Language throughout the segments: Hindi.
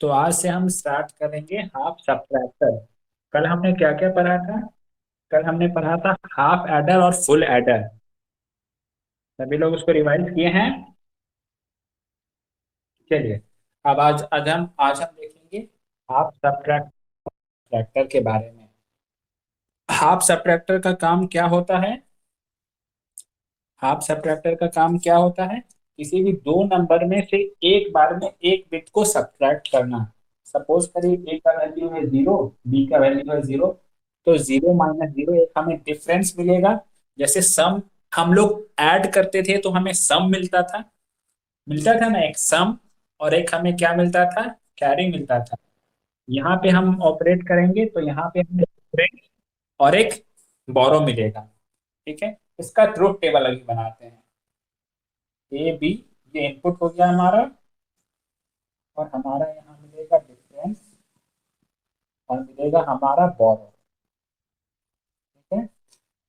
तो आज से हम स्टार्ट करेंगे हाफ सब्ट्रैक्टर। कल हमने क्या क्या पढ़ा था? कल हमने पढ़ा था हाफ एडर और फुल एडर। सभी लोग उसको रिवाइज किए हैं? चलिए, अब आज हम देखेंगे हाफ सब्ट्रैक्टर के बारे में। हाफ सब्ट्रैक्टर का काम क्या होता है? हाफ सब्ट्रैक्टर का काम क्या होता है? किसी भी दो नंबर में से एक बार में एक बिट को सब्ट्रैक्ट करना। सपोज करिए ए का वैल्यू है जीरो, बी का वैल्यू है जीरो। तो जीरो माइनस जीरो एक हमें डिफरेंस मिलेगा। जैसे सम हम लोग ऐड करते थे तो हमें सम मिलता था ना, एक सम। और एक हमें क्या मिलता था? कैरी मिलता था। यहाँ पे हम ऑपरेट करेंगे तो यहाँ पे हमें डिफरेंस और एक बोरो मिलेगा। ठीक है, इसका ट्रुथ टेबल अभी बनाते हैं। ए बी, ये इनपुट हो गया हमारा, और हमारा यहाँ मिलेगा डिफरेंस और मिलेगा हमारा बोरो। ठीक है,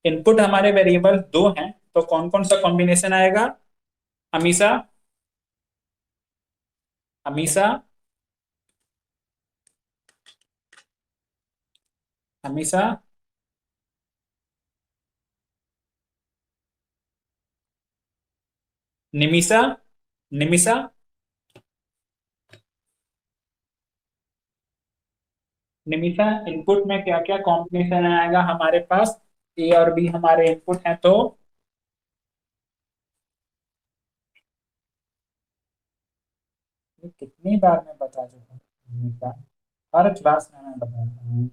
इनपुट हमारे वेरिएबल दो हैं, तो कौन कौन सा कॉम्बिनेशन आएगा? अमीषा, अमीषा, अमीषा, निमिषा, निमिषा। निमिषा, इनपुट में क्या क्या कॉम्बिनेशन आएगा हमारे पास? ए और बी हमारे इनपुट हैं, तो ये कितनी बार मैं बता चुका हूँ निमिषा? हर क्लास में मैं बताता हूँ।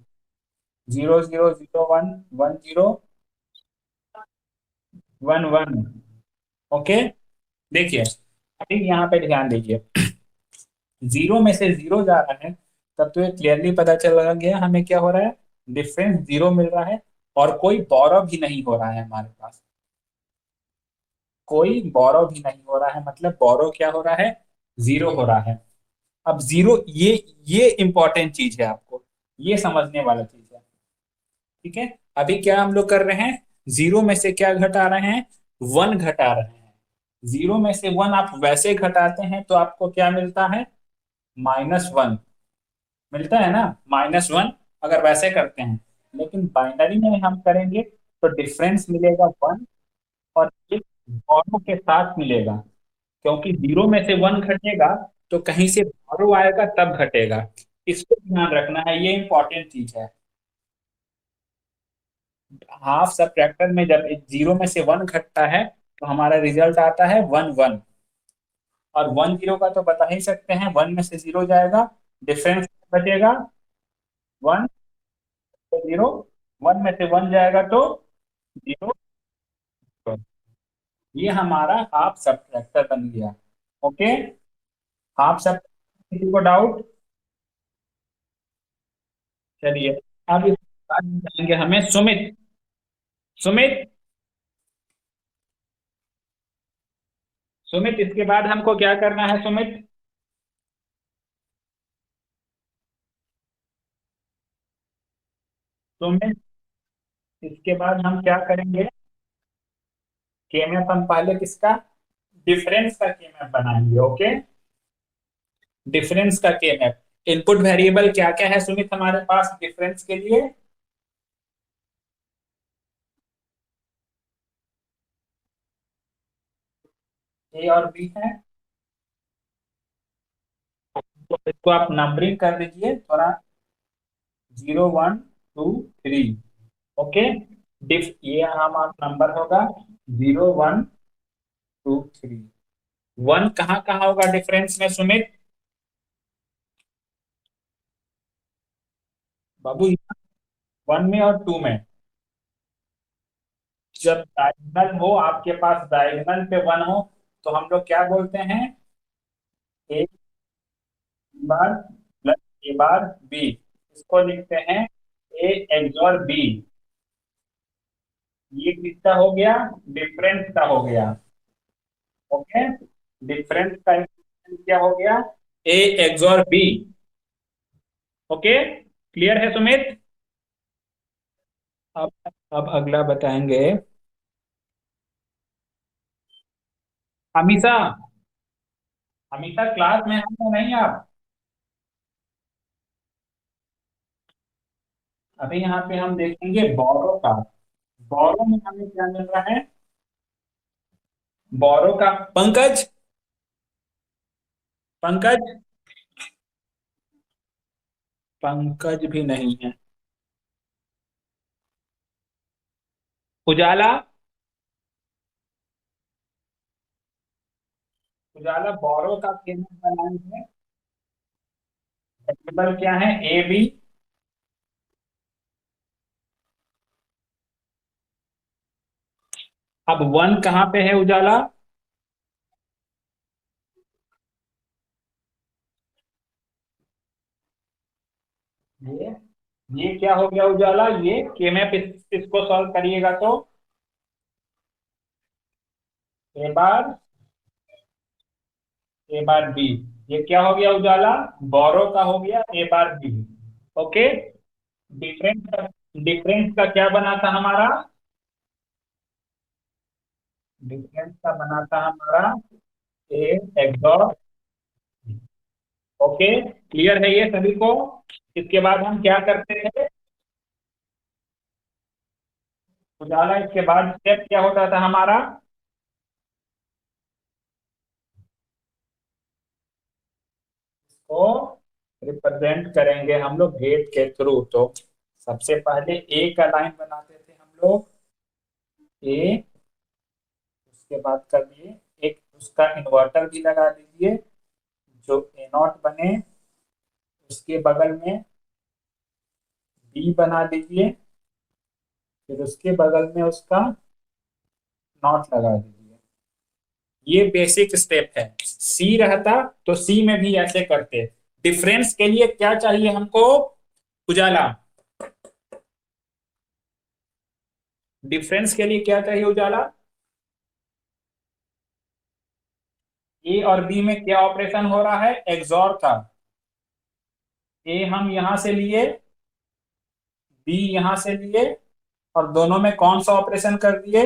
Zero zero zero one, one zero, one one. Okay, देखिए, अभी यहाँ पे ध्यान दीजिए। जीरो में से जीरो जा रहा है, तब तो ये क्लियरली पता चल गया हमें क्या हो रहा है। डिफरेंस जीरो मिल रहा है, और कोई बॉरो भी नहीं हो रहा है हमारे पास। कोई बॉरो भी नहीं हो रहा है, मतलब बॉरो क्या हो रहा है? जीरो हो रहा है। अब जीरो, ये इंपॉर्टेंट चीज है, आपको ये समझने वाला चीज है। ठीक है, अभी क्या हम लोग कर रहे हैं? जीरो में से क्या घटा रहे हैं? वन घटा रहे हैं। जीरो में से वन आप वैसे घटाते हैं तो आपको क्या मिलता है? माइनस वन मिलता है ना, माइनस वन, अगर वैसे करते हैं। लेकिन बाइनरी में हम करेंगे तो डिफरेंस मिलेगा वन, और एक बॉरो के साथ मिलेगा। क्योंकि जीरो में से वन घटेगा तो कहीं से बॉरो आएगा तब घटेगा। इसको ध्यान रखना है, ये इंपॉर्टेंट चीज है। हाफ सब्ट्रैक्टर में जब जीरो में से वन घटता है तो हमारा रिजल्ट आता है वन वन। और वन जीरो का तो बता ही सकते हैं, वन में से जीरो जाएगा, डिफरेंस बचेगा वन, तो जीरो। वन में से वन जाएगा तो जीरो। ये हमारा हाफ सब्ट्रैक्टर बन गया। ओके, हाफ सब्ट्रैक्टर, किसी को डाउट? चलिए, अब इसके बाद जाएंगे हमें सुमित। सुमित, सुमित, इसके बाद हमको क्या करना है सुमित? सुमित, इसके बाद हम क्या करेंगे? केएमएफ हम पहले किसका? डिफरेंस का केएमएफ बनाएंगे। ओके, डिफरेंस का केएमएफ। इनपुट वेरिएबल क्या क्या है सुमित हमारे पास डिफरेंस के लिए? ए और बी है। तो इसको आप नंबरिंग कर दीजिए थोड़ा। Zero one two three. Okay, डिफ ये हमारा नंबर होगा, zero one two three. One कहाँ कहाँ होगा डिफरेंस में सुमित? बाबू, वन में और टू में। जब डायगोनल हो आपके पास, डायगोनल पे वन हो, तो हम लोग क्या बोलते हैं? ए बार प्लस ए बार बी। इसको लिखते हैं ए एक्सॉर बी। ये किसका हो गया? डिफरेंस का हो गया। ओके, डिफरेंस का expression क्या हो गया? A XOR B. Okay, clear है सुमित? अब अगला बताएंगे। हमेशा, हमेशा क्लास में हैं या नहीं आप? अभी यहाँ पे हम देखेंगे बोरो का। बोरो में हमें क्या मिल रहा है? बोरो का पंकज, पंकज, पंकज भी नहीं है। उजाला, उजाला बोरो का पेमेंट बनाएंगे। टेबल क्या है? A B. अब वन कहाँ पे है उजाला? ये ये क्या हो गया उजाला? ये के मैप इसको सॉल्व करिएगा तो ए बार, ए बार बी। ये क्या हो गया उजाला? बोरो का हो गया ए बार बी। ओके। डिफरेंस का, डिफरेंस का क्या बना था हमारा? डिफरेंस का बना था हमारा ए एक्सॉर। ओके, क्लियर है ये सभी को? इसके बाद हम क्या करते थे उजाला? इसके बाद स्टेप क्या होता था हमारा? को रिप्रेजेंट करेंगे हम लोग गेट के थ्रू। तो सबसे पहले ए का लाइन बनाते थे हम लोग। ए, उसके बाद कर दिए एक उसका इन्वर्टर भी लगा दीजिए जो ए नॉट बने। उसके बगल में बी बना दीजिए, फिर उसके बगल में उसका नॉट लगा दीजिए। ये बेसिक स्टेप है। सी रहता तो सी में भी ऐसे करते। डिफरेंस के लिए क्या चाहिए हमको उजाला? डिफरेंस के लिए क्या चाहिए उजाला? ए और बी में क्या ऑपरेशन हो रहा है? एक्सॉर का। ए हम यहां से लिए, बी यहां से लिए, और दोनों में कौन सा ऑपरेशन कर दिए?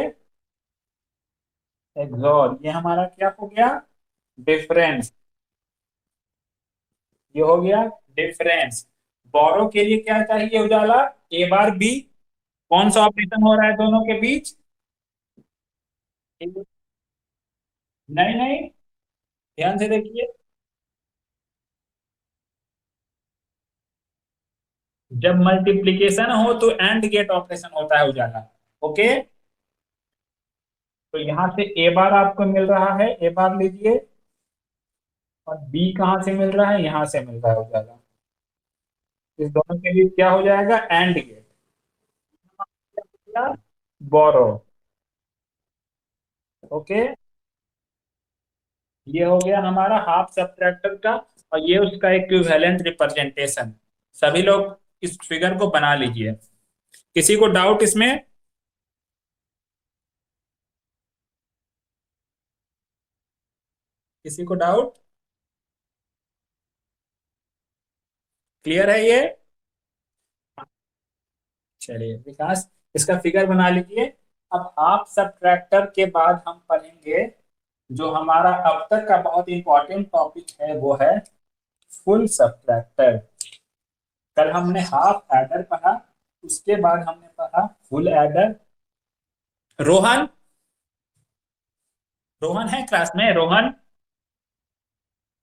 एक्सॉर। ये हमारा क्या हो गया? डिफरेंस। ये हो गया डिफरेंस। बोरो के लिए क्या चाहिए उजाला? ए बार बी। कौन सा ऑपरेशन हो रहा है दोनों के बीच? नहीं नहीं, ध्यान से देखिए। जब मल्टीप्लीकेशन हो तो एंड गेट ऑपरेशन होता है उजाला। ओके। तो यहां से ए बार आपको मिल रहा है, ए बार लीजिए, और बी कहाँ से मिल रहा है? यहां से मिल रहा है उजाला। इस दोनों के बीच क्या हो जाएगा? AND gate. बोरो। ओके। ये हो गया हमारा हाफ सब्ट्रैक्टर का, और ये उसका इक्विवेलेंट रिप्रेजेंटेशन। सभी लोग इस फिगर को बना लीजिए। किसी को डाउट इसमें? किसी को डाउट? क्लियर है ये? चलिए विकास, इसका फिगर बना लीजिए। अब हाफ सब्ट्रैक्टर के बाद हम पढ़ेंगे जो हमारा अब तक का बहुत इंपॉर्टेंट टॉपिक है, वो है फुल सब्ट्रैक्टर। कल हमने हाफ एडर पढ़ा, उसके बाद हमने पढ़ा फुल एडर। रोहन, रोहन है क्लास में? रोहन,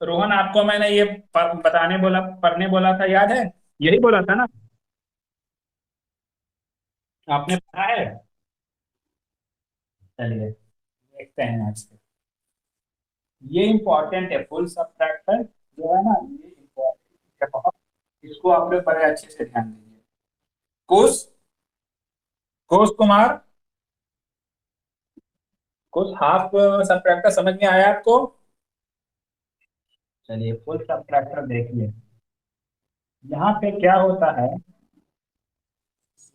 रोहन आपको मैंने ये बताने बोला, पढ़ने बोला था, याद है? यही बोला था ना? आपने पढ़ा है? चलिए देखते हैं आज से। ये इंपॉर्टेंट है फुल सब्ट्रैक्टर जो है ना, ये इंपॉर्टेंट है बहुत। इसको आप लोग बड़े अच्छे से ध्यान दीजिए। कुश, कुश कुमार, कुछ हाफ सब्ट्रैक्टर समझ में आया आपको? चलिए फुल सब्ट्रैक्टर देखिए। यहाँ पे क्या होता है?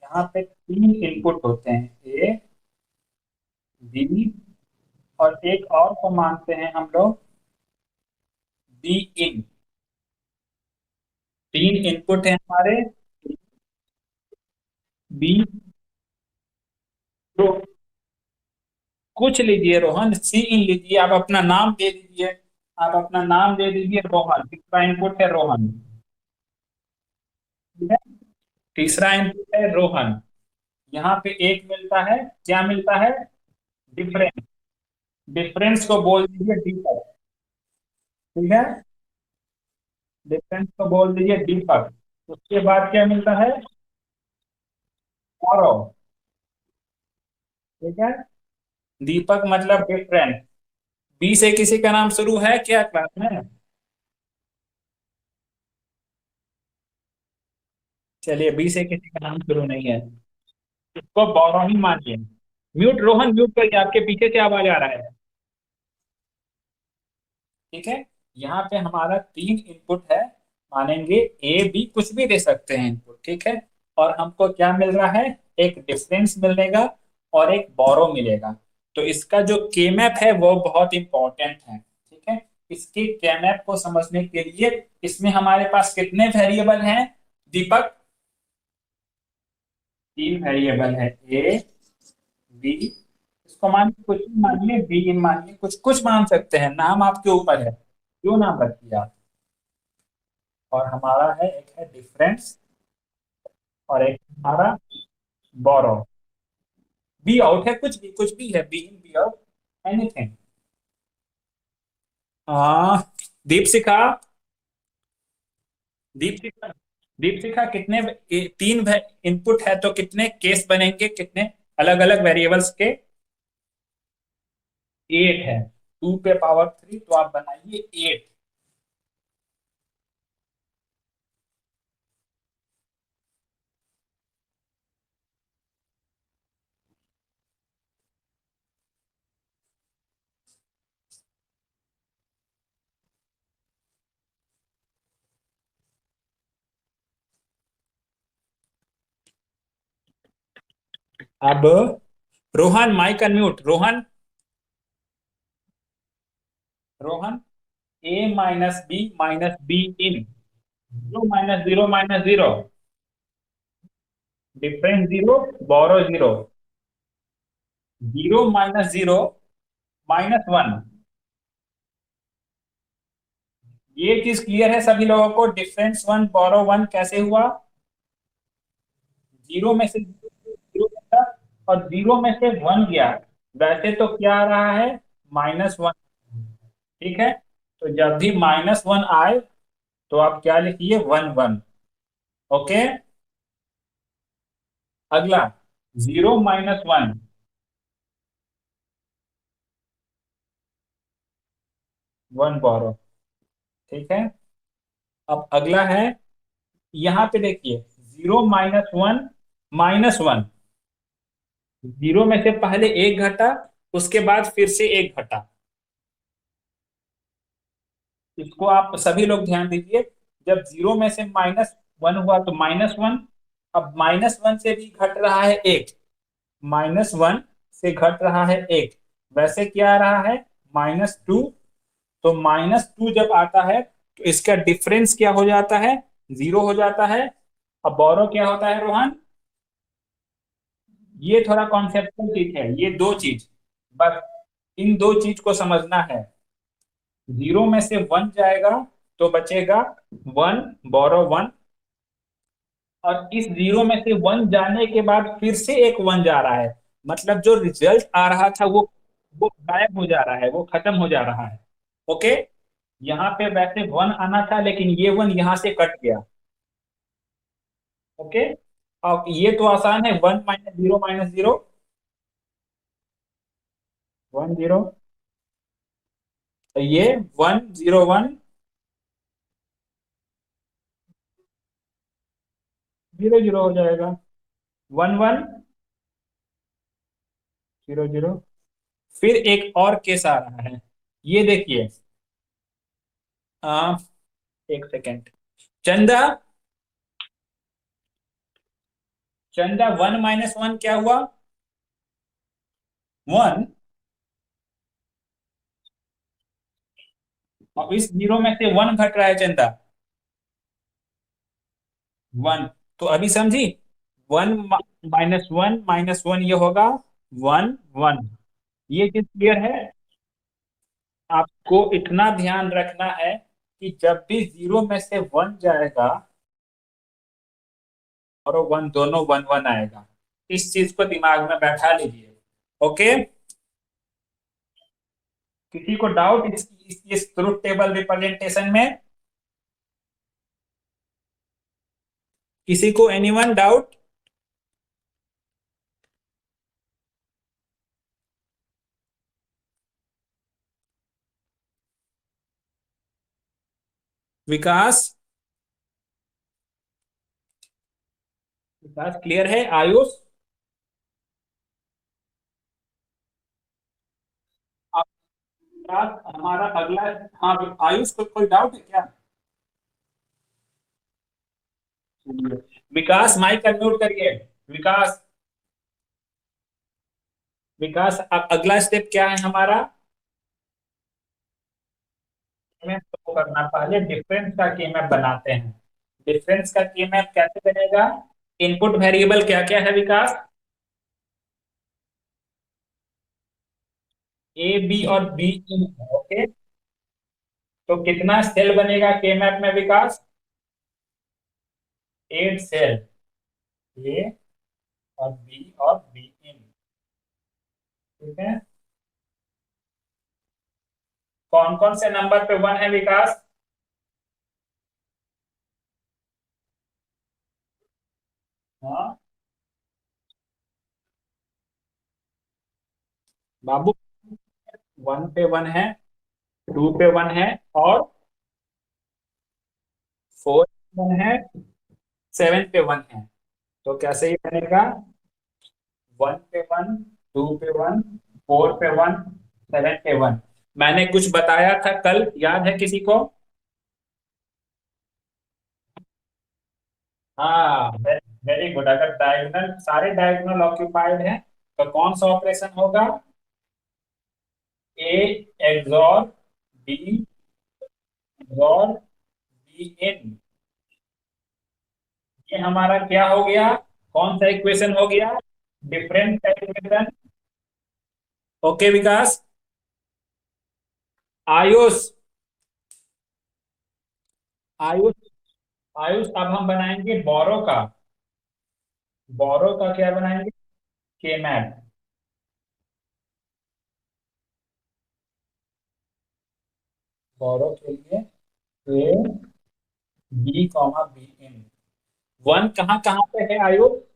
यहाँ पे तीन इनपुट होते हैं, ए बी और एक और को मानते हैं हम लोग बी इन। तीन इनपुट है हमारे। बी, तो कुछ लीजिए रोहन, सी इन लीजिए, आप अपना नाम दे दीजिए। आप अपना नाम दे दीजिए रोहन, इसका इनपुट है रोहन। ठीक है। तीसरा इनपुट है रोहन। यहाँ पे एक मिलता है, क्या मिलता है? डिफरेंस। डिफरेंस को बोल दीजिए दीपक। ठीक है, डिफरेंस को बोल दीजिए दीपक। उसके बाद क्या मिलता है? गौरव। ठीक है, दीपक मतलब डिफरेंस। बी से किसी का नाम शुरू है क्या क्लास में? चलिए, बी से किसी का नाम शुरू नहीं है, इसको गौरव ही मानिए। म्यूट रोहन, म्यूट करिए, आपके पीछे से आवाज आ रहा है। ठीक है, यहाँ पे हमारा तीन इनपुट है, मानेंगे ए बी कुछ भी दे सकते हैं इनपुट। ठीक है, और हमको क्या मिल रहा है? एक डिफरेंस मिलेगा और एक बोरो मिलेगा। तो इसका जो के मैप है वो बहुत इंपॉर्टेंट है। ठीक है, इसके के मैप को समझने के लिए इसमें हमारे पास कितने वेरिएबल हैं दीपक? तीन वेरिएबल है, ए बी। इसको मानिए, कुछ भी मानिए, बी मानिए, कुछ कुछ मान सकते हैं, नाम आपके ऊपर है, जो नाम रखिए आप। और हमारा है, एक है डिफरेंस और एक हमारा बोरो। बी आउट है, कुछ भी है, be in be out, anything. हाँ, दीपशिखा। दीपशिखा, दीपशिखा कितने तीन इनपुट है तो कितने केस बनेंगे, कितने अलग अलग वेरिएबल्स के? एट है, टू पे पावर थ्री, तो आप बनाइए एट। अब Rohan, mic unmute Rohan. Rohan, A minus B in, zero minus zero minus zero, difference zero, borrow zero, zero minus zero minus one. ये चीज क्लियर है सभी लोगों को? डिफरेंस वन बोरो वन कैसे हुआ? जीरो में से जीरो गया और जीरो में से वन गया, वैसे तो क्या आ रहा है? Minus one. ठीक है, तो जब भी माइनस वन आए तो आप क्या लिखिए? One one. ओके, अगला, जीरो माइनस वन, वन बोरो। ठीक है, अब अगला है, यहाँ पे देखिए, zero minus one minus one. Zero में से पहले एक घटा, उसके बाद फिर से एक घटा। इसको आप सभी लोग ध्यान दीजिए। जब जीरो में से माइनस वन हुआ तो माइनस वन, अब माइनस वन से भी घट रहा है एक, माइनस वन से घट रहा है एक, वैसे क्या आ रहा है? Minus two. तो माइनस टू जब आता है तो इसका डिफरेंस क्या हो जाता है? जीरो हो जाता है। अब बोरो क्या होता है रोहन? ये थोड़ा कॉन्सेप्चुअल चीज है, ये दो चीज, बस इन दो चीज को समझना है। जीरो में से वन जाएगा तो बचेगा वन, बोरो वन। और इस जीरो में से वन जाने के बाद फिर से एक वन जा रहा है, मतलब जो रिजल्ट आ रहा था वो गायब हो जा रहा है, वो खत्म हो जा रहा है। ओके, यहाँ पे वैसे वन आना था लेकिन ये वन यहाँ से कट गया। ओके, अब ये तो आसान है, one minus zero minus zero, one zero. ये one zero one, zero zero हो जाएगा, वन वन, जीरो जीरो। फिर एक और केस आ रहा है, ये देखिए। आ, एक सेकेंड, चंदा, चंदा, वन माइनस वन क्या हुआ? वन। और इस जीरो में से वन घट रहा है चंदा, वन। तो अभी समझी? वन माइनस वन ये होगा वन वन। ये चीज क्लियर है? आपको इतना ध्यान रखना है कि जब भी जीरो में से वन जाएगा और 1 दोनों 1 1 आएगा। इस चीज को दिमाग में बैठा लीजिए। ओके। किसी को डाउट इस ट्रुथ टेबल रिप्रेजेंटेशन में? किसी को एनीवन डाउट? विकास? विकास क्लियर है? आयुष? आप- विकास हमारा अगला। हाँ आयुष को कोई डाउट है क्या? विकास माइक अनम्यूट करिए। विकास। विकास अब अगला स्टेप क्या है हमारा? हमें तो करना, पहले डिफरेंस का की मैप बनाते हैं। डिफरेंस का की मैप कैसे बनेगा? इनपुट वेरिएबल क्या क्या है विकास? ए बी और बी इन। ओके। तो कितना सेल बनेगा के मैप में विकास? 8 सेल। ए और बी इन। ठीक है। कौन कौन से नंबर पे 1 है विकास? हाँ बाबू। 1 पे 1 है, 2 पे 1 है, और 4 पे 1 है, 7 पे 1 है। तो कैसे ही बनेगा? 1 पे 1, 2 पे 1, 4 पे 1, 7 पे 1। मैंने कुछ बताया था कल, याद है किसी को? हाँ वेरी गुड। अगर डायगोनल, सारे डायगोनल ऑक्यूपाइड हैं, तो कौन सा ऑपरेशन होगा? A XOR B XOR B in. ये हमारा क्या हो गया? कौन सा इक्वेशन हो गया? डिफरेंस का इक्वेशन। ओके विकास। आयुष। आयुष। आयुष अब हम बनाएंगे बोरो का। बोरो का क्या बनाएंगे? के मैप। बोरो के लिए A B comma B in. 1 कहाँ कहाँ पे है आयुष?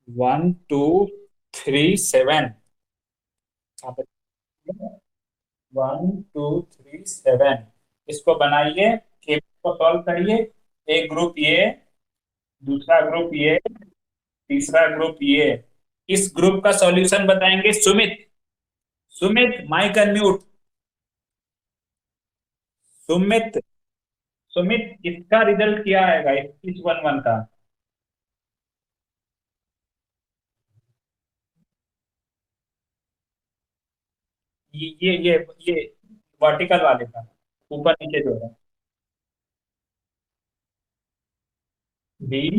1 2 3 7। आप 1 2 3 7। इसको बनाइए, के को सॉल्व करिए। एक ग्रुप ये, दूसरा ग्रुप ये, तीसरा ग्रुप ये। इस ग्रुप का सॉल्यूशन बताएंगे सुमित। Sumit mic unmute. सुमित। सुमित इसका रिजल्ट क्या आएगा इस 1 1 का? ये वर्टिकल वाले का, ऊपर नीचे जो है। B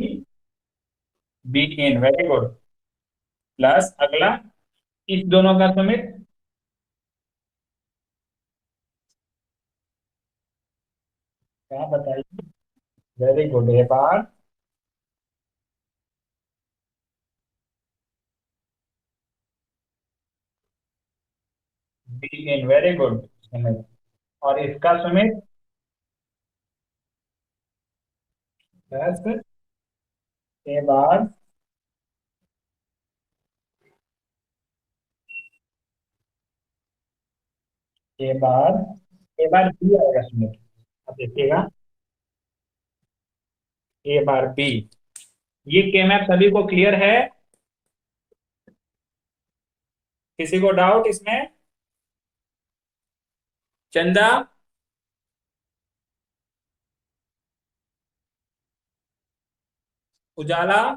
B in very good. Plus अगला इस दोनों का सुमित। क्या बताइए? Very good. A bar B in very good Sumit. और इसका Sumit plus A bar. A bar. A bar B आएगा सुमित। अब देखिएगा। A bar B. ये के मैप सभी को क्लियर है? किसी को डाउट इसमें? चंदा? उजाला?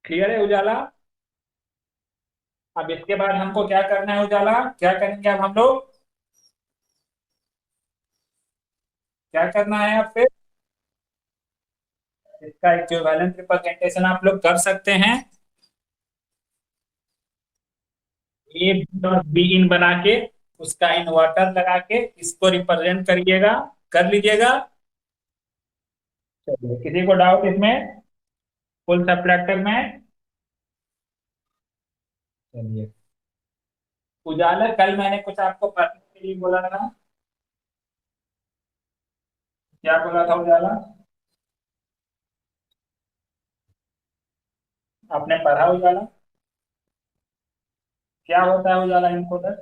क्लियर है उजाला? अब इसके बाद हमको क्या करना है उजाला? क्या करेंगे अब हम लोग? क्या करना है अब फिर? इसका इक्विवेलेंट रिप्रेजेंटेशन आप लोग कर सकते हैं। ए बी और बी इन बना के उसका इन्वर्टर लगा के इसको रिप्रेजेंट करिएगा, कर लीजिएगा। चलिए, किसी को डाउट इसमें, फुल सब्ट्रैक्टर में? चलिए, उजाला कल मैंने कुछ आपको पढ़ने के लिए बोला था। क्या बोला था उजाला? आपने पढ़ा उजाला? क्या होता है उजाला इनकोडर?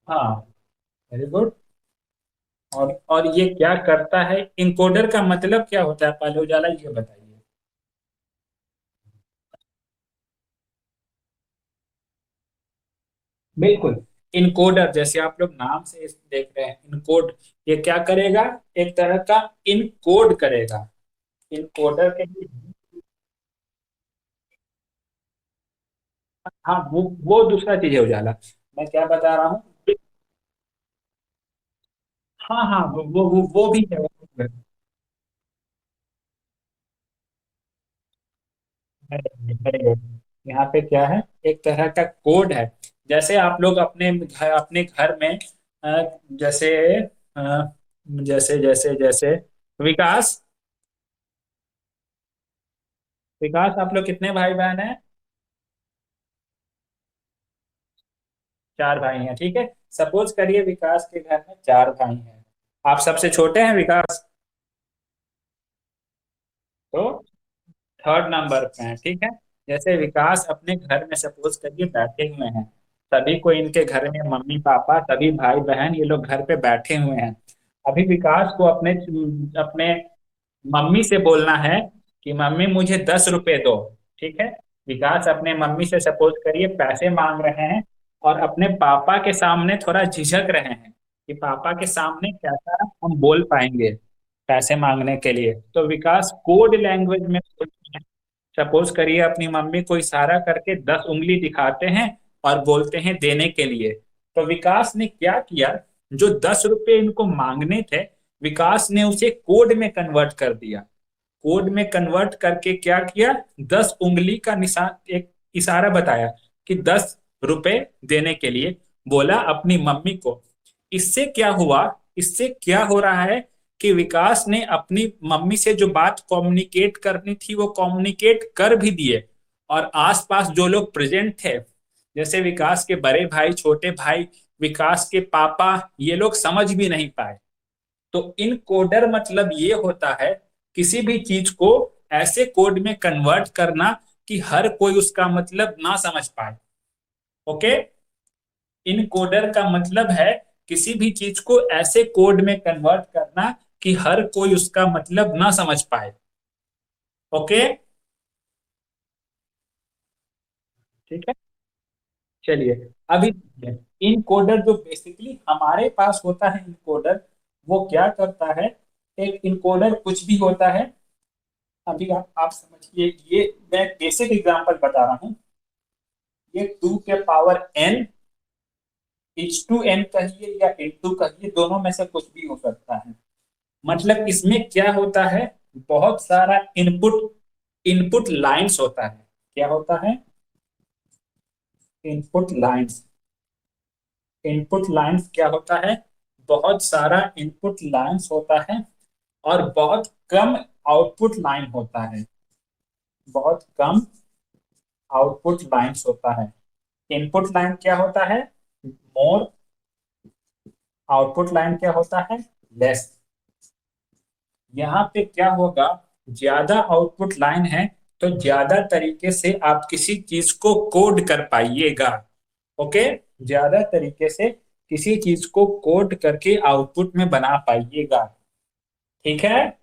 हाँ, वेरी गुड। और ये क्या करता है, इनकोडर का मतलब क्या होता है, पहले उजाला ये बताइए। बिल्कुल, इनकोडर जैसे आप लोग नाम से देख रहे हैं, इनकोड, ये क्या करेगा, एक तरह का इनकोड करेगा। इनकोडर के लिए, हाँ, वो दूसरा चीज है उजाला। मैं क्या बता रहा हूँ, हाँ हाँ, वो भी है, वो भी है। Very good। यहाँ पे क्या है, एक तरह का कोड है। जैसे आप लोग अपने घर में जैसे जैसे जैसे जैसे विकास, विकास आप लोग कितने भाई बहन हैं? 4 भाई हैं, ठीक है। सपोज करिए विकास के घर में 4 भाई हैं, आप सबसे छोटे हैं विकास, तो थर्ड नंबर पे हैं, ठीक है। जैसे विकास अपने घर में सपोज करिए बैठे हुए हैं, सभी को इनके घर में मम्मी पापा सभी भाई बहन ये लोग घर पे बैठे हुए हैं। अभी विकास को अपने अपने मम्मी से बोलना है कि मम्मी मुझे 10 रुपए दो, ठीक है। विकास अपने मम्मी से सपोज करिए पैसे मांग रहे हैं, और अपने पापा के सामने थोड़ा झिझक रहे हैं कि पापा के सामने कैसा हम बोल पाएंगे पैसे मांगने के लिए। तो विकास कोड लैंग्वेज में सपोज करिए अपनी मम्मी को इशारा करके 10 उंगली दिखाते हैं और बोलते हैं देने के लिए। तो विकास ने क्या किया, जो 10 रुपए इनको मांगने थे, विकास ने उसे कोड में कन्वर्ट कर दिया। कोड में कन्वर्ट करके क्या किया, 10 उंगली का निशान, एक इशारा बताया कि 10 रुपए देने के लिए बोला अपनी मम्मी को। इससे क्या हुआ, इससे क्या हो रहा है कि विकास ने अपनी मम्मी से जो बात कम्युनिकेट करनी थी वो कम्युनिकेट कर भी दिए, और आसपास जो लोग प्रेजेंट थे, जैसे विकास के बड़े भाई, छोटे भाई, विकास के पापा, ये लोग समझ भी नहीं पाए। तो इन कोडर मतलब ये होता है किसी भी चीज को ऐसे कोड में कन्वर्ट करना कि हर कोई उसका मतलब ना समझ पाए। ओके, इन कोडर का मतलब है किसी भी चीज को ऐसे कोड में कन्वर्ट करना कि हर कोई उसका मतलब ना समझ पाए। ओके, ठीक है। चलिए, अभी इन कोडर जो बेसिकली हमारे पास होता है, इन कोडर वो क्या करता है, एक इनकोडर कुछ भी होता है। अभी आप समझिए, ये मैं बेसिक एग्जांपल बता रहा हूँ। ये 2 के पावर n, H2n कहिए या N2 कहिए, दोनों में से कुछ भी हो सकता है। मतलब इसमें क्या होता है, बहुत सारा इनपुट, इनपुट लाइंस होता है। क्या होता है, इनपुट लाइंस। इनपुट लाइंस क्या होता है, बहुत सारा इनपुट लाइंस होता है, और बहुत कम आउटपुट लाइन होता है, बहुत कम आउटपुट लाइंस होता है। इनपुट लाइन क्या होता है, मोर, आउटपुट लाइन क्या होता है, लेस। यहाँ पे क्या होगा, ज्यादा आउटपुट लाइन है तो ज्यादा तरीके से आप किसी चीज को कोड कर पाइएगा। ओके, ज्यादा तरीके से किसी चीज को कोड करके आउटपुट में बना पाइएगा, ठीक है।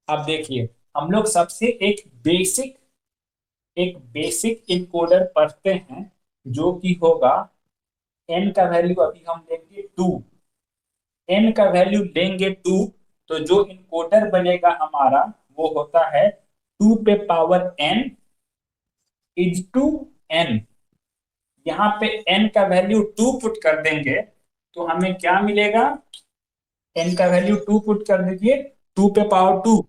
अब देखिए, हम लोग सबसे एक बेसिक इनकोडर पढ़ते हैं, जो कि होगा, एन का वैल्यू अभी हम लेंगे 2, एन का वैल्यू लेंगे 2, तो जो इनकोडर बनेगा हमारा वो होता है 2 पे power n is to n। यहाँ पे n का वैल्यू 2 पुट कर देंगे तो हमें क्या मिलेगा, एन का वैल्यू 2 पुट कर दीजिए, 2 पे पावर 2,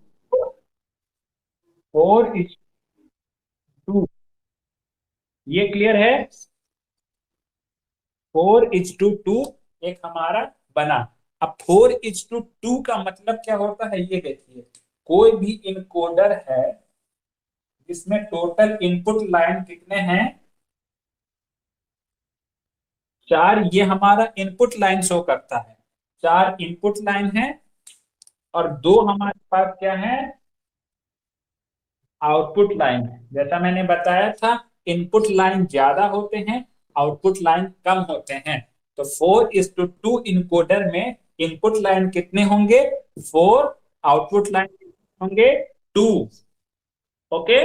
4:2। ये क्लियर है? 4:2 एक हमारा बना। अब 4:2 का मतलब क्या होता है ये देखिए। कोई भी इनकोडर है जिसमें टोटल इनपुट लाइन कितने हैं, 4, ये हमारा इनपुट लाइन शो करता है। 4 इनपुट लाइन है और 2 हमारे पास क्या है, आउटपुट लाइन है। जैसा मैंने बताया था, इनपुट लाइन ज्यादा होते हैं, आउटपुट लाइन कम होते हैं। तो 4:2 इनकोडर में इनपुट लाइन कितने होंगे, 4, आउटपुट लाइन होंगे 2। ओके,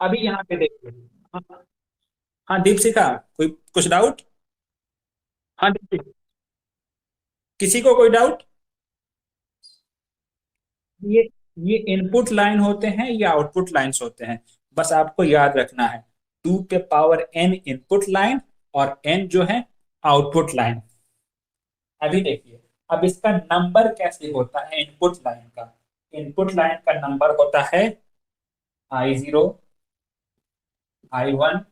अभी यहाँ पे देखिए। हाँ, हाँ दीपशिखा, कोई कुछ डाउट? हाँ दीपशिखा, किसी को कोई डाउट? ये ये इनपुट लाइन होते हैं, ये आउटपुट लाइंस होते हैं। बस आपको याद रखना है, 2 पे पावर n इनपुट लाइन और n जो है आउटपुट लाइन। अभी देखिए, अब इसका नंबर कैसे होता है इनपुट लाइन का। इनपुट लाइन का नंबर होता है I0, I1,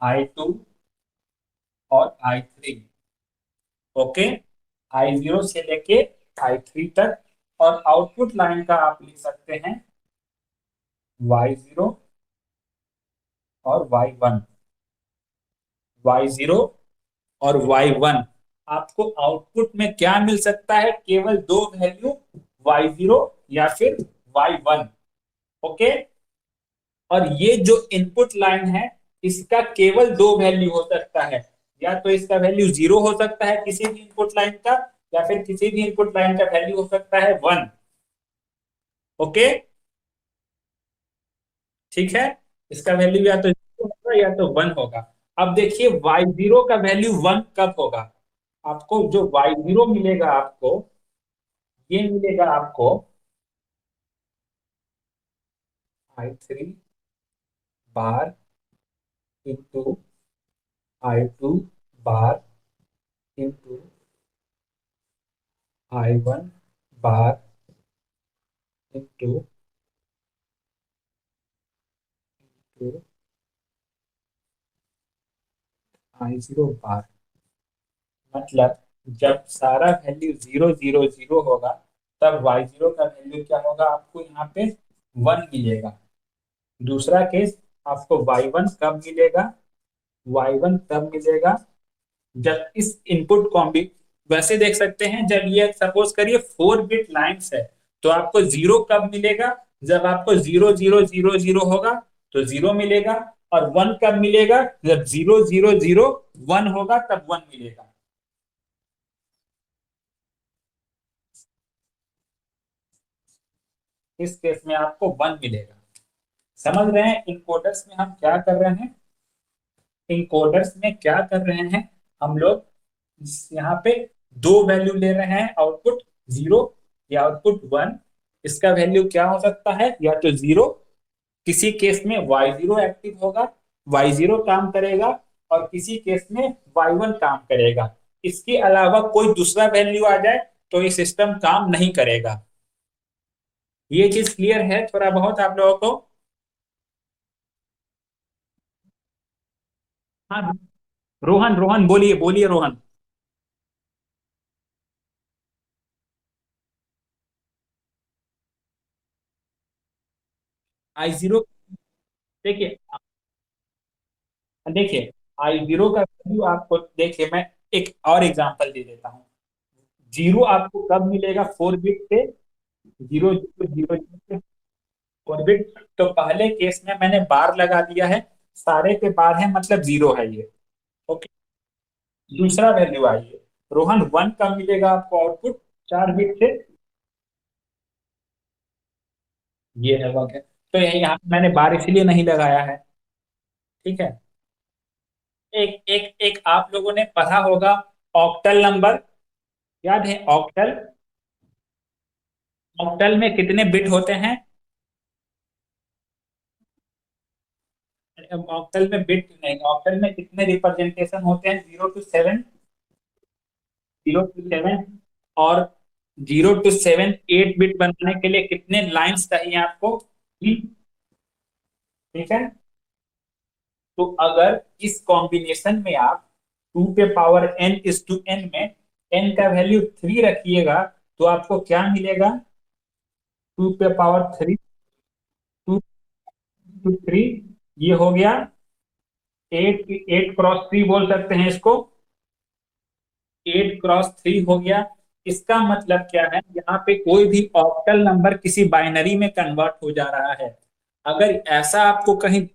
I2 और I3। ओके, I0 से लेके I3 तक। और आउटपुट लाइन का आप लिख सकते हैं Y0 और Y1। Y0 और Y1, आपको आउटपुट में क्या मिल सकता है, केवल दो वैल्यू, Y0 या फिर Y1। ओके, और ये जो इनपुट लाइन है, इसका केवल दो वैल्यू हो सकता है। या तो इसका वैल्यू 0 हो सकता है किसी भी इनपुट लाइन का, या फिर किसी भी इनपुट लाइन का वैल्यू हो सकता है 1। ओके, ठीक है। इसका वैल्यू या तो 0 होगा या तो 1 होगा। अब देखिए Y0 का वैल्यू 1 कब होगा। आपको जो Y0 मिलेगा, आपको ये मिलेगा आपको I3 bar into I2 bar into I1 bar into I0 बार। मतलब जब सारा वैल्यू 0 0 0 होगा, तब Y0 का वैल्यू क्या होगा, आपको यहाँ पे 1 मिलेगा। दूसरा केस, आपको Y1 कब मिलेगा, Y1 तब मिलेगा जब इस इनपुट कॉम्बी, वैसे देख सकते हैं, जब ये सपोज करिए 4 बिट लाइंस है, तो आपको 0 कब मिलेगा, जब आपको 0 0 0 0 होगा तो 0 मिलेगा। और 1 कब मिलेगा, जब 0 0 0 1 होगा तब 1 मिलेगा। इस केस में आपको 1 मिलेगा। समझ रहे हैं इनकोडर्स में हम क्या कर रहे हैं, इनकोडर्स में क्या कर रहे हैं हम लोग, यहाँ पे दो वैल्यू ले रहे हैं, आउटपुट 0 या आउटपुट 1। इसका वैल्यू क्या हो सकता है, या तो 0, किसी केस में Y0 एक्टिव होगा, Y0 काम करेगा, और किसी केस में Y1 काम करेगा। इसके अलावा कोई दूसरा वैल्यू आ जाए तो ये सिस्टम काम नहीं करेगा। ये चीज क्लियर है थोड़ा बहुत आप लोगों को? हाँ, रोहन रोहन बोलिए बोलिए रोहन। I0, देखिए देखिए I0 का वैल्यू आपको, देखिए मैं एक और एग्जांपल दे देता हूँ। 0 आपको कब मिलेगा, 4 बिट से, 0 0 0 4 बिट। तो पहले केस में मैंने बार लगा दिया है, सारे पे बार है, मतलब 0 है ये। ओके, दूसरा वैल्यू आइए, रोहन 1 कब मिलेगा आपको आउटपुट, 4 बिट से, ये है वक्त है। तो यही यहाँ पे मैंने बार इसलिए नहीं लगाया है। ठीक है, एक एक एक आप लोगों ने पढ़ा होगा ऑक्टल नंबर, याद है ऑक्टल? ऑक्टल में कितने बिट होते हैं? ऑक्टल में बिट नहीं, ऑक्टल में कितने रिप्रेजेंटेशन होते हैं, 0 to 7? 0 to 7, और 0 to 7 8 बिट बनाने के लिए कितने लाइंस चाहिए आपको? 3। ठीक है। तो अगर इस कॉम्बिनेशन में आप 2 पे पावर n/n में n का वैल्यू 3 रखिएगा, तो आपको क्या मिलेगा? 2 पे पावर 3, 2 to 3, ये हो गया 8 8 क्रॉस 3 बोल सकते हैं इसको। 8 क्रॉस 3 हो गया। इसका मतलब क्या है, यहाँ पे कोई भी ऑक्टल नंबर किसी बाइनरी में कन्वर्ट हो जा रहा है। अगर ऐसा आपको कहीं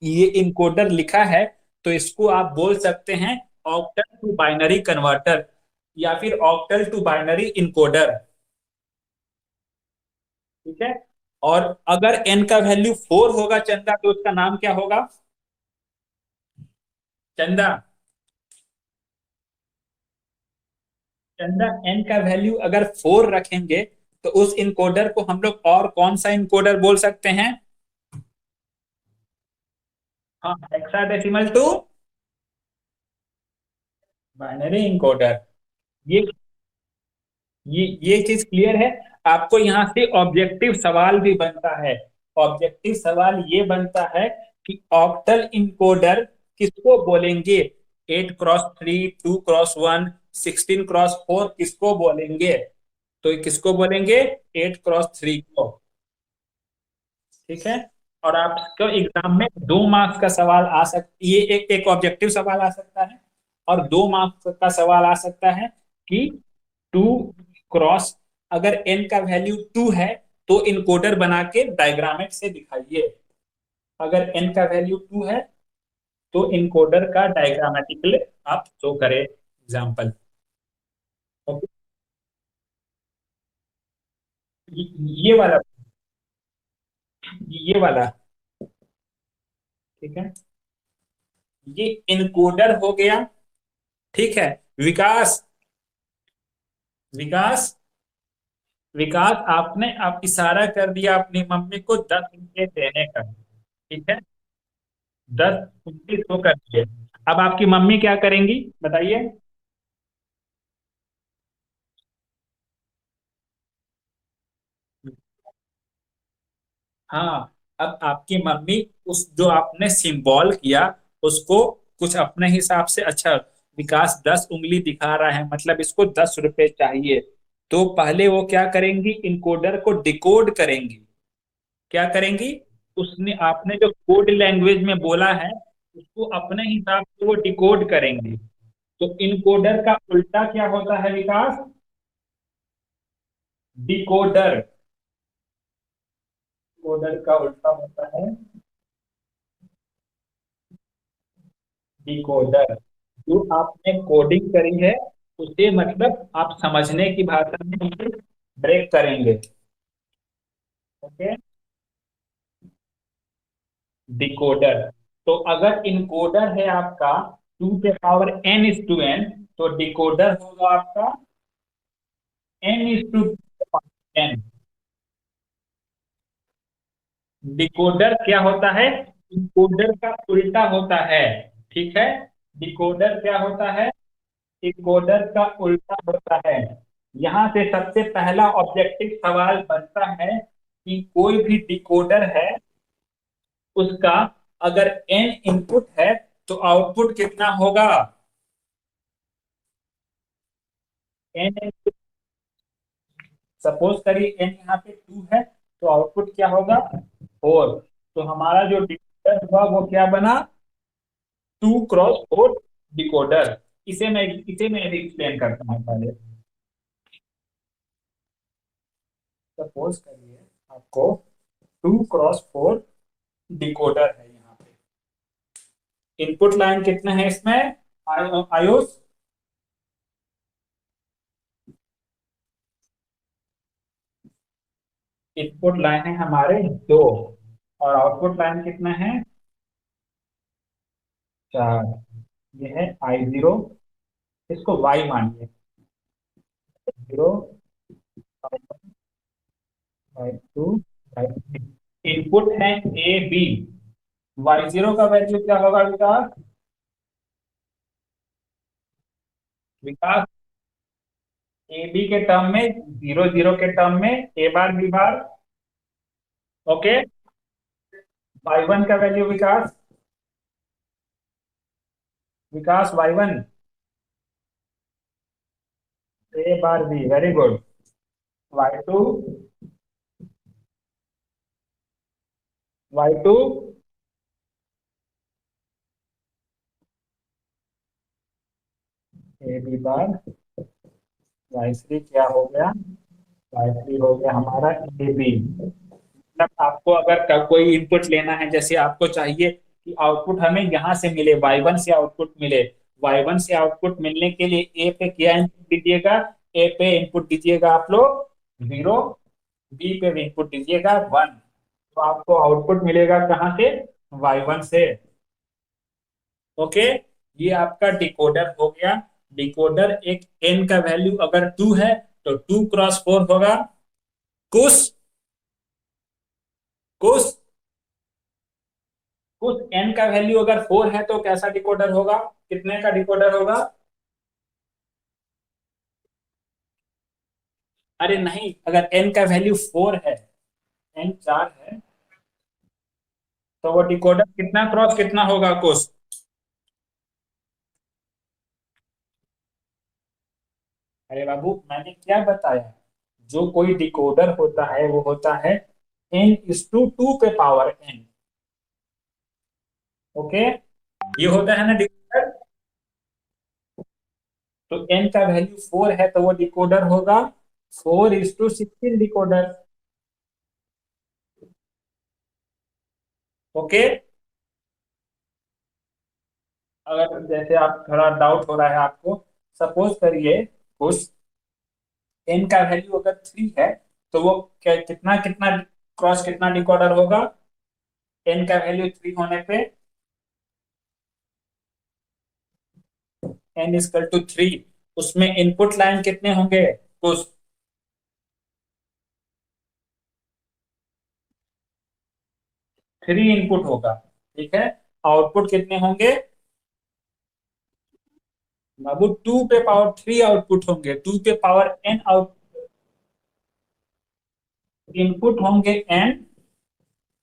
ये इनकोडर लिखा है, तो इसको आप बोल सकते हैं ऑक्टल टू बाइनरी कन्वर्टर, या फिर ऑक्टल टू बाइनरी इनकोडर। ठीक है। और अगर n का वैल्यू 4 होगा चंदा, तो उसका नाम क्या होगा? चंदा, चंदा, n का वैल्यू अगर 4 रखेंगे, तो उस इनकोडर को हम लोग और कौन सा इनकोडर बोल सकते हैं? हाँ, हेक्साडेसिमल टू बाइनरी इनकोडर। ये ये चीज क्लियर है। आपको यहाँ से ऑब्जेक्टिव सवाल भी बनता है। ऑब्जेक्टिव सवाल ये बनता है कि ऑक्टल इनकोडर किसको बोलेंगे? 8 क्रॉस 3, 2 क्रॉस 1, 16 क्रॉस 4 किसको बोलेंगे? तो ये किसको बोलेंगे? 8 क्रॉस 3 को। ठीक है। और आपको एग्जाम में 2 मार्क्स का सवाल आ सकता, ये एक एक ऑब्जेक्टिव सवाल आ सकता है, और 2 मार्क्स का सवाल आ सकता है कि टू क्रॉस, अगर एन का वैल्यू 2 है, तो इनकोडर बना के डायग्रामेट से दिखाइए। अगर एन का वैल्यू 2 है, तो इनकोडर का डायग्रामेटिकली आप शो करें एग्जाम्पल। ओके। ये वाला, ये वाला। ठीक है। ये इनकोडर हो गया। ठीक है। विकास, विकास, विकास, आपने आप इशारा कर दिया अपनी मम्मी को 10 रुपये देने का। ठीक है। 10 उनकी शो कर दिए। अब आपकी मम्मी क्या करेंगी, बताइए? हाँ। अब आपकी मम्मी उस जो आपने सिंबल किया, उसको कुछ अपने हिसाब से, अच्छा, विकास 10 उंगली दिखा रहा है, मतलब इसको 10 रुपए चाहिए। तो पहले वो क्या करेंगी, इनकोडर को डिकोड करेंगी। क्या करेंगी? उसने, आपने जो कोड लैंग्वेज में बोला है, उसको अपने हिसाब से वो डिकोड करेंगी। तो इनकोडर का उल्टा क्या होता है विकास? डिकोडर। कोडर का उल्टा होता है डिकोडर। जो आपने कोडिंग करी है, उसे मतलब आप समझने की भाषा में उसे ब्रेक करेंगे। ओके। डिकोडर। तो अगर इनकोडर है आपका 2 पे पावर n/n, तो डिकोडर होगा आपका n/n। डिकोडर क्या होता है? इनकोडर का उल्टा होता है। ठीक है। डिकोडर क्या होता है? डिकोडर का उल्टा होता है। यहाँ से सबसे पहला ऑब्जेक्टिव सवाल बनता है कि कोई भी डिकोडर है, उसका अगर n इनपुट है, तो आउटपुट कितना होगा? n, सपोज करिए n यहाँ पे 2 है, तो आउटपुट क्या होगा? 4। तो हमारा जो डिकोडर हुआ वो क्या बना? 2 क्रॉस 4 डिकोडर। इसे मैं अभी एक्सप्लेन करता हूँ पहले। सपोज करिए आपको 2 क्रॉस 4 डिकोडर है यहाँ पे। इनपुट लाइन कितना है इसमें, आयुष? इनपुट लाइन है हमारे 2, और आउटपुट लाइन कितना है? 4। ये है I0, इसको y मानिए। 0, y2, y3। इनपुट है A B। Y0 का वैल्यू क्या होगा विकास? विकास, ए बी के टर्म में, जीरो जीरो के टर्म में A bar B bar. Okay. Y one का value Vikas, Vikas Y one, A bar B, very good. Y two, Y two, A B bar, Y three क्या हो गया, वाई थ्री हो गया हमारा ए बी। मतलब आपको अगर कोई इनपुट लेना है, जैसे आपको चाहिए कि आउटपुट हमें यहाँ से मिले, वाई वन से आउटपुट मिले, वाई वन से आउटपुट मिलने के लिए ए पे क्या इनपुट दीजिएगा, ए पे इनपुट दीजिएगा आप लोग जीरो, बी पे भी इनपुट दीजिएगा वन, तो आपको आउटपुट मिलेगा कहाँ से, वाई वन से। ओके। ये आपका डिकोडर हो गया। डिकोडर एक एन का वैल्यू अगर टू है तो टू क्रॉस फोर होगा, कुछ कुछ कुछ एन का वैल्यू अगर फोर है तो कैसा डिकोडर होगा, कितने का डिकोडर होगा। अरे नहीं, अगर एन का वैल्यू फोर है, एन चार है, तो वो डिकोडर कितना क्रॉस कितना होगा कुछ। अरे बाबू मैंने क्या बताया, जो कोई डिकोडर होता है वो होता है एन इज टू टू पे पावर एन। ओके। ये होता है ना डिकोडर। तो एन का वैल्यू फोर है तो वो डिकोडर होगा four is to sixteen decoder. Okay. अगर जैसे आप थोड़ा डाउट हो रहा है आपको, सपोज करिए उस एन का वैल्यू अगर थ्री है, तो वो क्या कितना कितना क्रॉस कितना डिकोडर होगा, एन का वैल्यू थ्री होने पे एन इजकल टू थ्री, उसमें इनपुट लाइन कितने होंगे कुछ, थ्री इनपुट होगा। ठीक है। आउटपुट कितने होंगे बाबू, टू पे पावर थ्री आउटपुट होंगे, टू पे पावर एन आउट, इनपुट होंगे एन,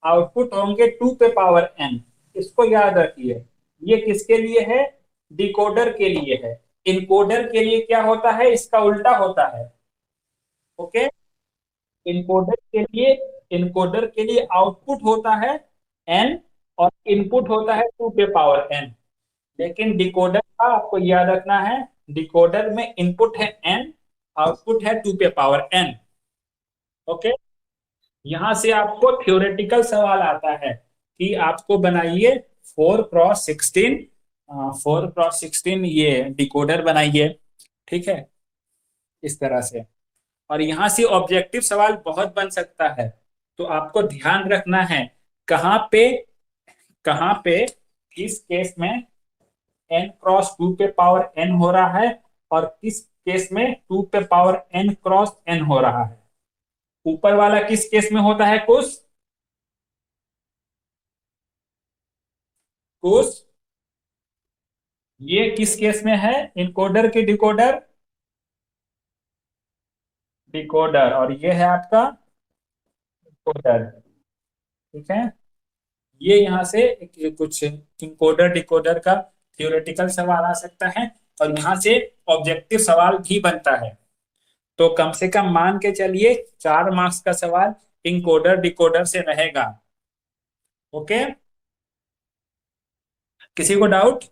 आउटपुट होंगे टू पे पावर एन। इसको याद रखिए। ये किसके लिए है, डिकोडर के लिए है। इनकोडर के लिए क्या होता है, इसका उल्टा होता है। ओके। इनकोडर के लिए, इनकोडर के लिए आउटपुट होता है एन, और इनपुट होता है टू पे पावर एन। लेकिन डिकोडर का आपको याद रखना है, डिकोडर में इनपुट है एन, आउटपुट है टू पे पावर एन। ओके। यहां से आपको थ्योरेटिकल सवाल आता है कि आपको बनाइए four cross sixteen, four cross sixteen ये डिकोडर बनाइए। ठीक है, इस तरह से। और यहां से ऑब्जेक्टिव सवाल बहुत बन सकता है। तो आपको ध्यान रखना है कहाँ पे, कहाँ पे किस केस में एन क्रॉस टू पे पावर एन हो रहा है, और किस केस में टू पे पावर एन क्रॉस एन हो रहा है। ऊपर वाला किस केस में होता है कुछ, कुछ ये किस केस में है, इनकोडर की डिकोडर, डिकोडर, और ये है आपका डिकोडर। ठीक है। ये यहाँ से कुछ इनकोडर डिकोडर का थियोरेटिकल सवाल आ सकता है, और यहाँ से ऑब्जेक्टिव सवाल भी बनता है। तो कम से कम मान के चलिए 4 मार्क्स का सवाल इनकोडर डिकोडर से रहेगा। ओके। किसी को डाउट।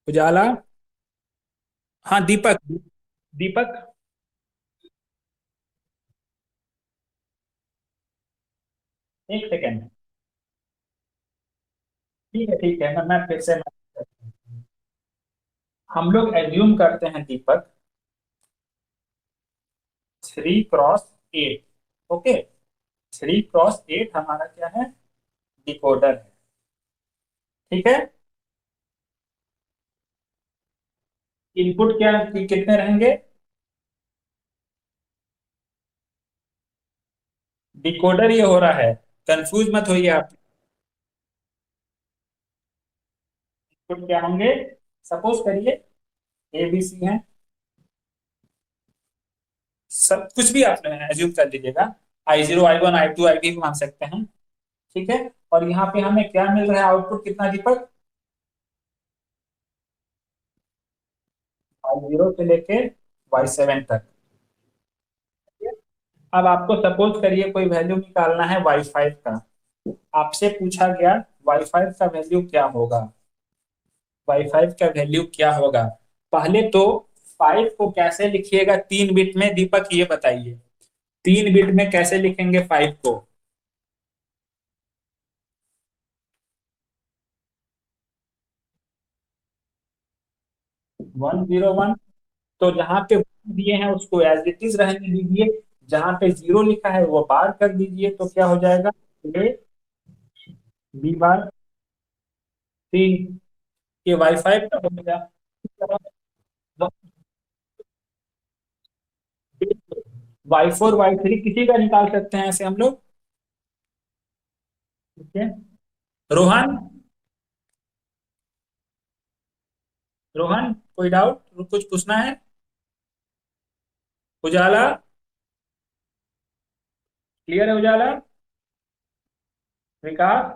उजाला। हाँ दीपक, दीपक। एक सेकेंड। ठीक है ठीक है, मैं फिर से हम लोग एज्यूम करते हैं Deepak, three cross eight. Okay. Three cross eight हमारा क्या है, डिकोडर है। ठीक है। इनपुट क्या कितने रहेंगे, डिकोडर ये हो रहा है, कंफ्यूज मत होइए आप। इनपुट क्या होंगे, सपोज करिए ए बी सी है, सब कुछ भी आप एज्यूम कर लीजिएगा, I0 I1 I2 I3 मान सकते हैं। ठीक है, और यहाँ पे हमें क्या मिल रहा है, आउटपुट कितना दीपक, I0 से लेके Y7 तक। अब आपको सपोज करिए कोई वैल्यू निकालना है Y5 का, आपसे पूछा गया Y5 का वैल्यू क्या होगा, Y5 का वैल्यू क्या होगा। पहले तो 5 को कैसे लिखिएगा 3 बिट में, दीपक ये बताइए, 3 बिट में कैसे लिखेंगे 5 को। 101, तो जहाँ पे दिए हैं उसको एज इट इज रहने दीजिए, जहाँ पे जीरो लिखा है वो बार कर दीजिए, तो क्या हो जाएगा, ए बी बार सी, ये वाईफाई का हो गया। Y4 Y3 किसी का निकाल सकते हैं ऐसे हम लोग। ठीक है, रोहन, रोहन कोई डाउट, कुछ पूछना है, उजाला, क्लियर है उजाला, विकास,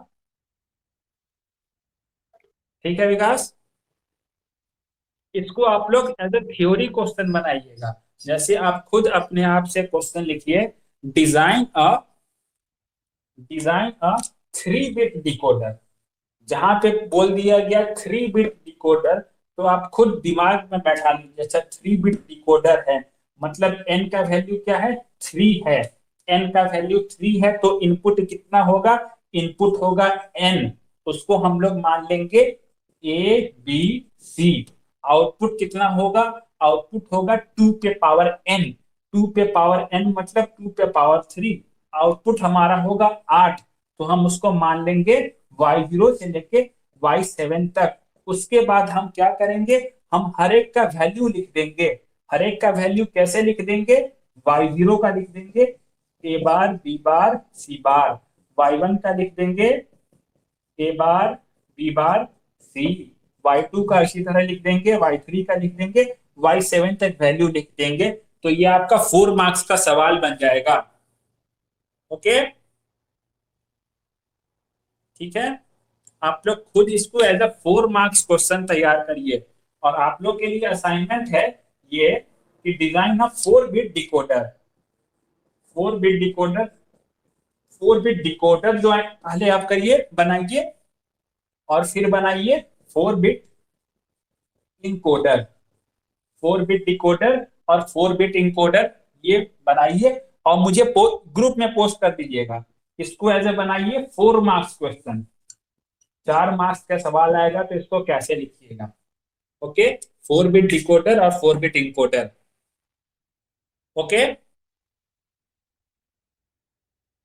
ठीक है विकास। इसको आप लोग एज ए थ्योरी क्वेश्चन बनाइएगा, जैसे आप खुद अपने आप से क्वेश्चन लिखिए, design a design a 3 bit decoder, जहां पे बोल दिया गया 3 बिट डिकोडर, तो आप खुद दिमाग में बैठा लीजिए, अच्छा 3 बिट डिकोडर है, मतलब एन का वैल्यू क्या है, 3 है, एन का वैल्यू 3 है, तो इनपुट कितना होगा, इनपुट होगा एन, उसको हम लोग मान लेंगे ए बी सी। आउटपुट कितना होगा, आउटपुट होगा 2 पे पावर एन, 2 पे पावर एन मतलब 2 पे पावर 3, आउटपुट हमारा होगा 8, तो हम उसको मान लेंगे Y0 से लेके Y7 तक। उसके बाद हम क्या करेंगे, हम हर एक का वैल्यू लिख देंगे, हर एक का वैल्यू कैसे लिख देंगे, Y0 का लिख देंगे ए बार बी बार सी बार, Y1 का लिख देंगे ए बार बी बार सी, Y2 का इसी तरह लिख देंगे, Y3 का लिख देंगे, Y7 तक वैल्यू लिख देंगे, तो ये आपका 4 मार्क्स का सवाल बन जाएगा। ओके, ठीक है, आप लोग खुद इसको एज अ 4 मार्क्स क्वेश्चन तैयार करिए, और आप लोग के लिए असाइनमेंट है ये, कि design of 4 bit decoder, 4 bit decoder, 4 bit decoder जो है पहले आप करिए बनाइए, और फिर बनाइए 4 बिट इनकोडर, 4 बिट डिकोडर और 4 बिट इनकोडर, ये बनाइए, और मुझे ग्रुप में पोस्ट कर दीजिएगा, इसको एज ए बनाइए 4 मार्क्स क्वेश्चन, 4 मार्क्स का सवाल आएगा तो इसको कैसे लिखिएगा। ओके, 4 बिट डिकोडर और 4 बिट इनकोडर। ओके,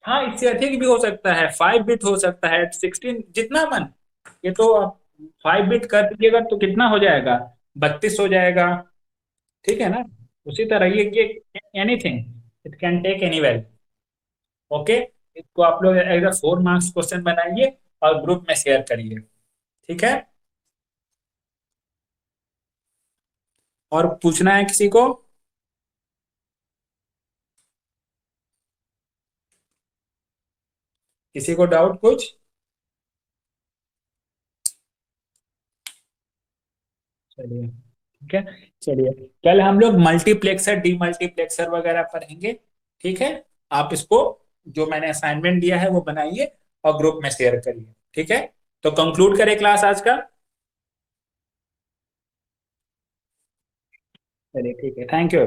हाँ इससे अधिक भी हो सकता है, 5 बिट हो सकता है, 16, जितना मन, ये तो आप 5 बिट कर दीजिएगा तो कितना हो जाएगा, 32 हो जाएगा। ठीक है ना, उसी तरह ये anything, it can take any value. Okay, इसको आप लोग एज 4 मार्क्स क्वेश्चन बनाइए और ग्रुप में शेयर करिए। ठीक है, और पूछना है किसी को, किसी को डाउट कुछ, चलिए ठीक है, चलिए कल हम लोग मल्टीप्लेक्सर डीमल्टीप्लेक्सर वगैरह पढ़ेंगे। ठीक है, आप इसको जो मैंने असाइनमेंट दिया है वो बनाइए और ग्रुप में शेयर करिए। ठीक है, तो कंक्लूड करें क्लास आज का। चलिए ठीक है, थैंक यू।